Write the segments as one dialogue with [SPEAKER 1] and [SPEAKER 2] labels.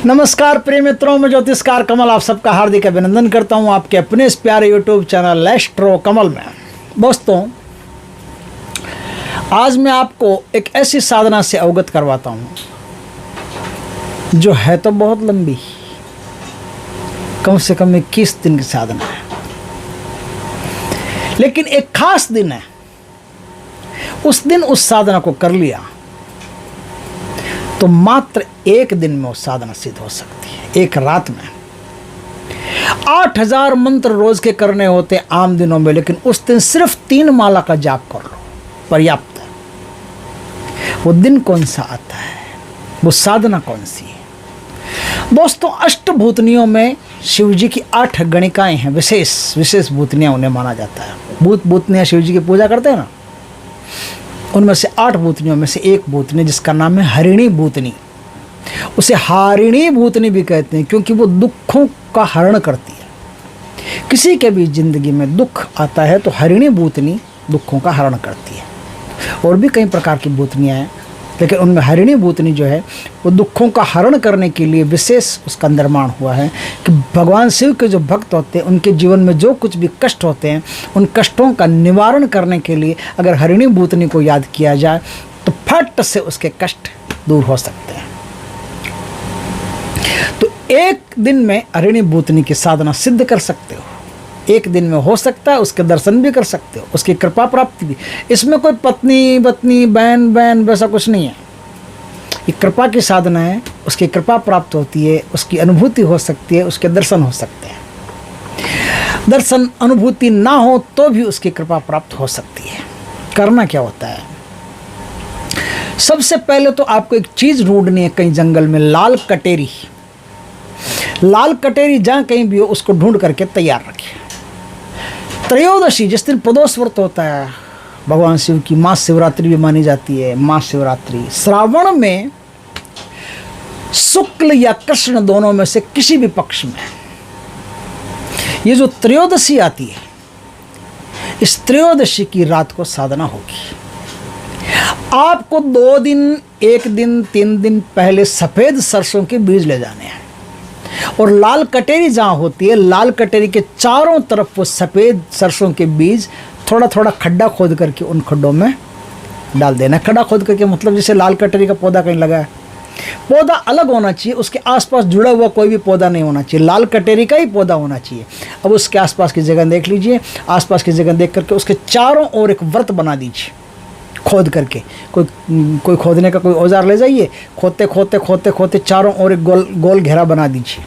[SPEAKER 1] नमस्कार प्रिय मित्रों, मैं ज्योतिषकार कमल आप सबका हार्दिक अभिनंदन करता हूं आपके अपने इस प्यारे यूट्यूब चैनल एस्ट्रो कमल में। दोस्तों, आज मैं आपको एक ऐसी साधना से अवगत करवाता हूं जो है तो बहुत लंबी, कम से कम 21 दिन की साधना है, लेकिन एक खास दिन है। उस दिन उस साधना को कर लिया तो मात्र एक दिन में वो साधना सिद्ध हो सकती है, एक रात में। 8000 मंत्र रोज के करने होते आम दिनों में, लेकिन उस दिन सिर्फ 3 माला का जाप कर लो, पर्याप्त है। वो दिन कौन सा आता है, वो साधना कौन सी है? दोस्तों, अष्टभूतनियों में शिव जी की 8 गणिकाएं हैं, विशेष भूतनियां उन्हें माना जाता है। भूतनियां शिव जी की पूजा करते हैं ना, उनमें से 8 भूतनियों में से एक भूतनी जिसका नाम है हरिणी भूतनी, उसे हारिणी भूतनी भी कहते हैं, क्योंकि वो दुखों का हरण करती है। किसी के भी जिंदगी में दुख आता है तो हरिणी भूतनी दुखों का हरण करती है। और भी कई प्रकार की भूतनियाँ हैं, लेकिन उनमें हरिणी भूतनी जो है वो दुखों का हरण करने के लिए विशेष उसका निर्माण हुआ है कि भगवान शिव के जो भक्त होते हैं उनके जीवन में जो कुछ भी कष्ट होते हैं, उन कष्टों का निवारण करने के लिए अगर हरिणी भूतनी को याद किया जाए तो फट से उसके कष्ट दूर हो सकते हैं। तो एक दिन में हरिणी भूतनी की साधना सिद्ध कर सकते हो, एक दिन में हो सकता है। उसके दर्शन भी कर सकते हो, उसकी कृपा प्राप्ति भी। इसमें कोई पत्नी बहन वैसा कुछ नहीं है। ये कृपा की साधना है, उसकी कृपा प्राप्त होती है, उसकी अनुभूति हो सकती है, उसके दर्शन हो सकते हैं। दर्शन अनुभूति ना हो तो भी उसकी कृपा प्राप्त हो सकती है। करना क्या होता है? सबसे पहले तो आपको एक चीज़ ढूंढनी है कहीं जंगल में, लाल कटेरी जहाँ कहीं भी हो उसको ढूंढ करके तैयार रखिए। त्रयोदशी जिस दिन प्रदोष व्रत होता है, भगवान शिव की महाशिवरात्रि भी मानी जाती है। महाशिवरात्रि श्रावण में शुक्ल या कृष्ण दोनों में से किसी भी पक्ष में ये जो त्रयोदशी आती है, इस त्रयोदशी की रात को साधना होगी। आपको 2 दिन, 1 दिन, 3 दिन पहले सफ़ेद सरसों के बीज ले जाने हैं और लाल कटेरी जहाँ होती है, लाल कटेरी के चारों तरफ वो सफ़ेद सरसों के बीज थोड़ा थोड़ा खड्डा खोद करके उन खड्डों में डाल देना। खड्डा खोद करके मतलब जैसे लाल कटेरी का पौधा कहीं लगा है, पौधा अलग होना चाहिए, उसके आसपास जुड़ा हुआ कोई भी पौधा नहीं होना चाहिए, लाल कटेरी का ही पौधा होना चाहिए। अब उसके आसपास की जगह देख लीजिए, आसपास की जगह देख करके उसके चारों ओर एक व्रत बना दीजिए खोद करके। कोई खोदने का कोई औजार ले जाइए, खोदते चारों ओर एक गोल घेरा बना दीजिए।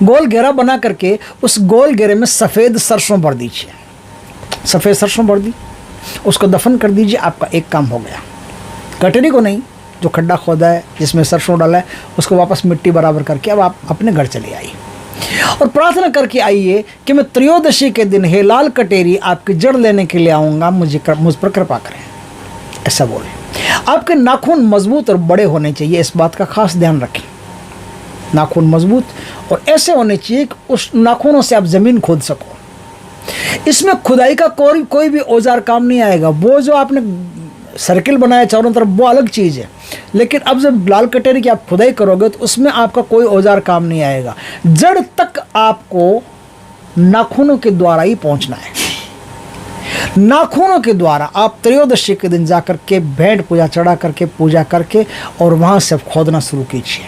[SPEAKER 1] गोल घेरा बना करके उस गोल घेरे में सफ़ेद सरसों भर दीजिए। सफ़ेद सरसों भर दी, उसको दफन कर दीजिए। आपका एक काम हो गया। कटोरी को नहीं, जो खड्डा खोदा है जिसमें सरसों डाला है उसको वापस मिट्टी बराबर करके अब आप अपने घर चले आइए और प्रार्थना करके आइए कि मैं त्रयोदशी के दिन हे लाल कटेरी आपकी जड़ लेने के लिए आऊँगा, मुझ पर कृपा करें, ऐसा बोले। आपके नाखून मजबूत और बड़े होने चाहिए, इस बात का खास ध्यान रखें। नाखून मजबूत और ऐसे होने चाहिए कि उस नाखूनों से आप ज़मीन खोद सको। इसमें खुदाई का कोई भी औजार काम नहीं आएगा। वो जो आपने सर्किल बनाया चारों तरफ वो अलग चीज़ है, लेकिन अब जब लाल कटेरी की आप खुदाई करोगे तो उसमें आपका कोई औजार काम नहीं आएगा। जड़ तक आपको नाखूनों के द्वारा ही पहुंचना है। नाखूनों के द्वारा आप त्रयोदशी के दिन जाकर के भेंट पूजा चढ़ा करके पूजा करके और वहाँ से खोदना शुरू कीजिए।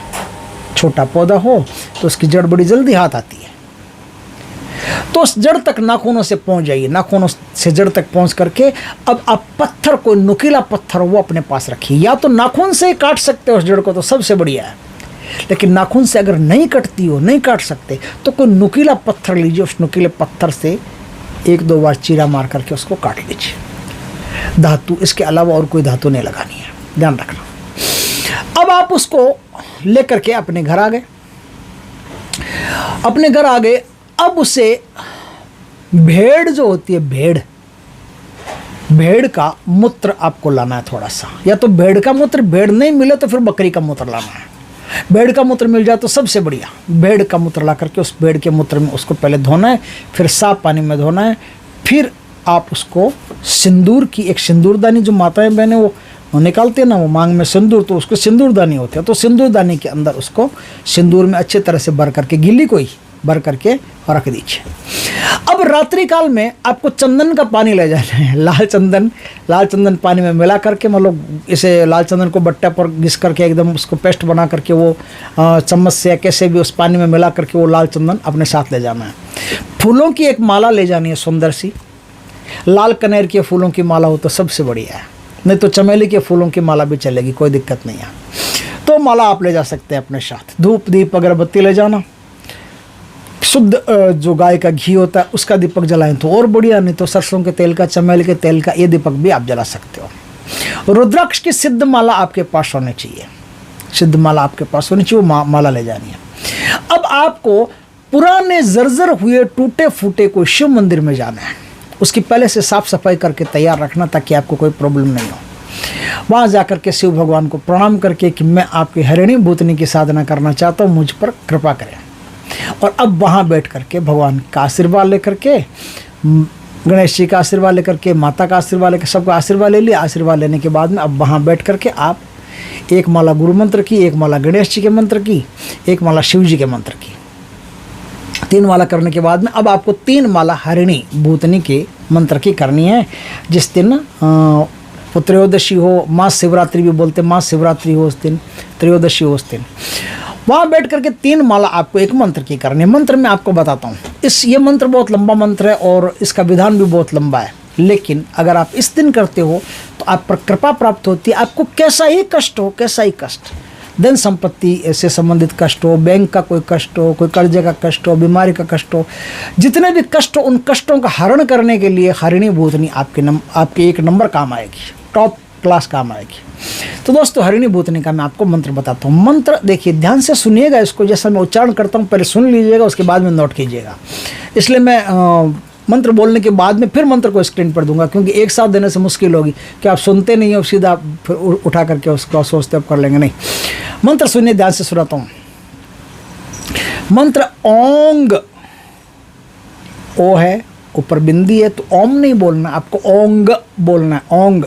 [SPEAKER 1] छोटा पौधा हो तो उसकी जड़ बड़ी जल्दी हाथ आती है, तो उस जड़ तक नाखूनों से पहुंच जाइए। नाखूनों से जड़ तक पहुंच करके अब आप पत्थर, कोई नुकीला पत्थर वो अपने पास रखिए। या तो नाखून से ही काट सकते हो उस जड़ को तो सबसे बढ़िया है, लेकिन नाखून से अगर नहीं कटती हो, नहीं काट सकते, तो कोई नुकीला पत्थर लीजिए। उस नुकीले पत्थर से 1-2 बार चीरा मार करके उसको काट लीजिए। धातु, इसके अलावा और कोई धातु नहीं लगानी है, ध्यान रखना। अब आप उसको लेकर के अपने घर आ गए। अब उसे भेड़ जो होती है, भेड़ का मूत्र आपको लाना है थोड़ा सा, या तो भेड़ का मूत्र, भेड़ नहीं मिले तो फिर बकरी का मूत्र लाना है। भेड़ का मूत्र मिल जाए तो सबसे बढ़िया। भेड़ का मूत्र ला करके उस भेड़ के मूत्र में उसको पहले धोना है, फिर साफ पानी में धोना है, फिर आप उसको सिंदूर की एक सिंदूरदानी जो माताएं बहनें वो वो निकालते हैं ना वो मांग में सिंदूर, तो उसको सिंदूरदानी होते हैं, तो सिंदूरदानी के अंदर उसको सिंदूर में अच्छे तरह से भर करके, गिल्ली को ही भर करके रख दीजिए। अब रात्रि काल में आपको चंदन का पानी ले जाना है, लाल चंदन पानी में मिला करके, मतलब इसे लाल चंदन को बट्टा पर घिस करके एकदम उसको पेस्ट बना करके वो चम्मच से या कैसे भी उस पानी में मिला करके वो लाल चंदन अपने साथ ले जाना है। फूलों की एक माला ले जानी है सुंदर सी, लाल कनेर के फूलों की माला हो तो सबसे बढ़िया है, नहीं तो चमेली के फूलों की माला भी चलेगी, कोई दिक्कत नहीं है। तो माला आप ले जा सकते हैं अपने साथ। धूप दीप अगरबत्ती ले जाना, शुद्ध जो गाय का घी होता है उसका दीपक जलाएं तो और बढ़िया, नहीं तो सरसों के तेल का, चमेली के तेल का, ये दीपक भी आप जला सकते हो। रुद्राक्ष की सिद्ध माला आपके पास होनी चाहिए, सिद्ध माला आपके पास होनी चाहिए, वो माला ले जानी है। अब आपको पुराने जर्जर हुए टूटे फूटे कोई शिव मंदिर में जाना है, उसकी पहले से साफ सफाई करके तैयार रखना ताकि आपको कोई प्रॉब्लम नहीं हो। वहाँ जाकर के शिव भगवान को प्रणाम करके कि मैं आपकी हरिणी भूतनी की साधना करना चाहता हूँ, मुझ पर कृपा करें। और अब वहाँ बैठ करके भगवान का आशीर्वाद लेकर के, गणेश जी का आशीर्वाद लेकर के, माता का आशीर्वाद लेकर, सबका आशीर्वाद ले लिया। आशीर्वाद लेने के बाद में अब वहाँ बैठ करके आप एक माला गुरु मंत्र की, एक माला गणेश जी के मंत्र की, एक माला शिव जी के मंत्र की, 3 माला करने के बाद में अब आपको 3 माला हरिणी भूतनी के मंत्र की करनी है। जिस दिन त्रयोदशी हो, माँ शिवरात्रि भी बोलते, माँ शिवरात्रि हो उस दिन, त्रयोदशी हो उस दिन, वहाँ बैठ करके 3 माला आपको एक मंत्र की करनी है। मंत्र मैं आपको बताता हूँ, ये मंत्र बहुत लंबा मंत्र है और इसका विधान भी बहुत लंबा है, लेकिन अगर आप इस दिन करते हो तो आप पर कृपा प्राप्त होती है। आपको कैसा ही कष्ट हो, कैसा ही कष्ट, धन संपत्ति से संबंधित कष्ट हो, बैंक का कोई कष्ट हो, कोई कर्जे का कष्ट हो, बीमारी का कष्ट हो, जितने भी कष्ट हो, उन कष्टों का हरण करने के लिए हरिणी भूतनी आपके 1 नंबर काम आएगी, टॉप क्लास काम आएगी। तो दोस्तों हरिणी भूतनी का मैं आपको मंत्र बताता हूँ। मंत्र देखिए ध्यान से सुनिएगा, इसको जैसा मैं उच्चारण करता हूँ पहले सुन लीजिएगा, उसके बाद में नोट कीजिएगा। इसलिए मैं मंत्र बोलने के बाद में फिर मंत्र को स्क्रीन पर दूंगा, क्योंकि एक साथ देने से मुश्किल होगी कि आप सुनते नहीं हो, सीधा फिर उठा करके उसको सोचते अब कर लेंगे, नहीं। मंत्र सुनिए, ध्यान से सुनाता हूँ। मंत्र ओंग, ओ है ऊपर बिंदी है तो ओम नहीं बोलना, आपको ओंग बोलना है। ओंग,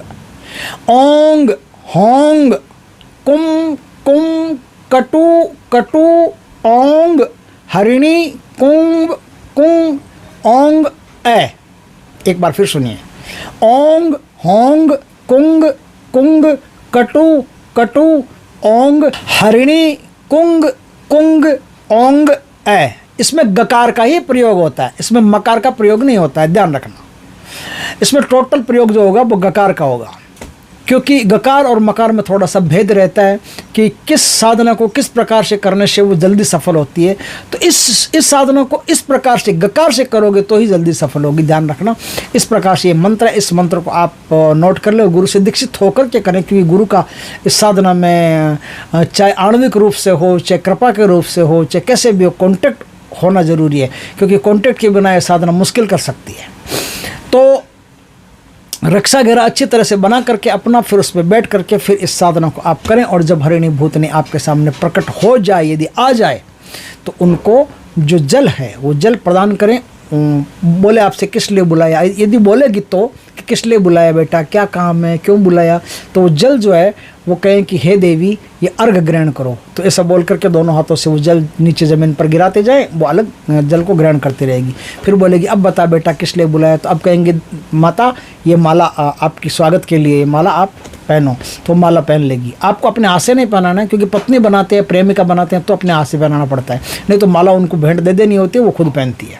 [SPEAKER 1] ओंग, होंग, कुम कुम, कटु कटु, ओंग, हरिणी, कुंभ कुंभ, ओंग ए। एक बार फिर सुनिए, ओंग, होंग, कुंग कुंग, कटु कटु, ओंग, हरिणी, कुंग कुंग, ओंग ए। इसमें गकार का ही प्रयोग होता है, इसमें मकार का प्रयोग नहीं होता है, ध्यान रखना। इसमें टोटल प्रयोग जो होगा वो गकार का होगा, क्योंकि गकार और मकार में थोड़ा सा भेद रहता है कि किस साधना को किस प्रकार से करने से वो जल्दी सफल होती है। तो इस साधना को इस प्रकार से गकार से करोगे तो ही जल्दी सफल होगी, ध्यान रखना। इस प्रकार से ये मंत्र है, इस मंत्र को आप नोट कर लो, गुरु से दीक्षित होकर के करें, क्योंकि गुरु का इस साधना में चाहे आणविक रूप से हो, चाहे कृपा के रूप से हो, चाहे कैसे भी हो, कॉन्टेक्ट होना ज़रूरी है, क्योंकि कॉन्टेक्ट के बिना यह साधना मुश्किल कर सकती है। तो रक्षा घेरा अच्छी तरह से बना करके अपना, फिर उस पर बैठ करके फिर इस साधना को आप करें। और जब हरिणी भूतनी आपके सामने प्रकट हो जाए, यदि आ जाए, तो उनको जो जल है वो जल प्रदान करें। बोले आपसे किस लिए बुलाया, यदि बोलेगी तो कि किस लिए बुलाया बेटा, क्या काम है, क्यों बुलाया, तो वो जल जो है वो कहें कि हे देवी ये अर्घ ग्रहण करो। तो ऐसा बोल करके दोनों हाथों से वो जल नीचे ज़मीन पर गिराते जाए, वो अलग जल को ग्रहण करती रहेगी। फिर बोलेगी अब बता बेटा किस लिए बुलाया, तो अब कहेंगे माता ये माला आपकी स्वागत के लिए, ये माला आप पहनो, तो माला पहन लेगी। आपको अपने हाथ से नहीं पहनाना है, क्योंकि पत्नी बनाते हैं, प्रेमिका बनाते हैं तो अपने हाथ से पहनाना पड़ता है, नहीं तो माला उनको भेंट दे देनी होती है, वो खुद पहनती है,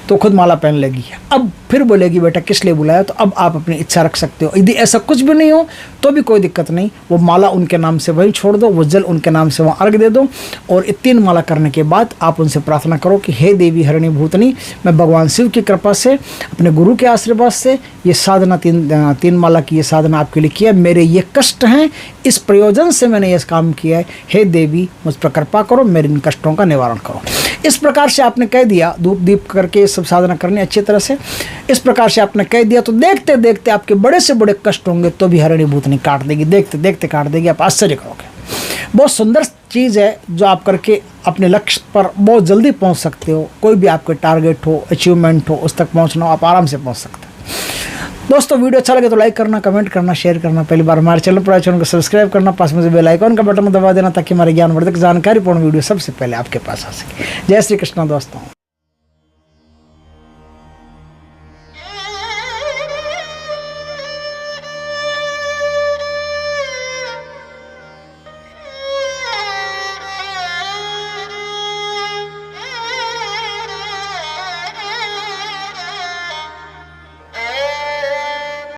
[SPEAKER 1] तो खुद माला पहन लेगी। अब फिर बोलेगी बेटा किस लिए बुलाया, तो अब आप अपनी इच्छा रख सकते हो। यदि ऐसा कुछ भी नहीं हो तो भी कोई दिक्कत नहीं, वो माला उनके नाम से वहीं छोड़ दो, वो जल उनके नाम से वहाँ अर्घ दे दो। और 3 माला करने के बाद आप उनसे प्रार्थना करो कि हे देवी हरिणी भूतनी, मैं भगवान शिव की कृपा से, अपने गुरु के आशीर्वाद से ये साधना 3 माला की ये साधना आपके लिए किया। मेरे ये कष्ट हैं, इस प्रयोजन से मैंने ये काम किया है, हे देवी मुझ पर कृपा करो, मेरे इन कष्टों का निवारण करो। इस प्रकार से आपने कह दिया, धूप दीप करके सब साधना करनी अच्छी तरह से, इस प्रकार से आपने कह दिया, तो देखते देखते आपके बड़े से बड़े कष्ट होंगे तो भी हरिणी भूतनी काट देगी, देखते देखते काट देगी, आप आश्चर्य करोगे। बहुत सुंदर चीज़ है जो आप करके अपने लक्ष्य पर बहुत जल्दी पहुंच सकते हो। कोई भी आपके टारगेट हो, अचीवमेंट हो, उस तक पहुंचना हो, आप आराम से पहुंच सकते हो। दोस्तों वीडियो अच्छा लगे तो लाइक करना, कमेंट करना, शेयर करना, पहली बार हमारे चैनल पर चैनल को सब्सक्राइब करना, पास में बेल आइकन का बटन दबा देना ताकि हमारे ज्ञानवर्धक जानकारीपूर्ण वीडियो सबसे पहले आपके पास आ सके। जय श्री कृष्ण दोस्तों।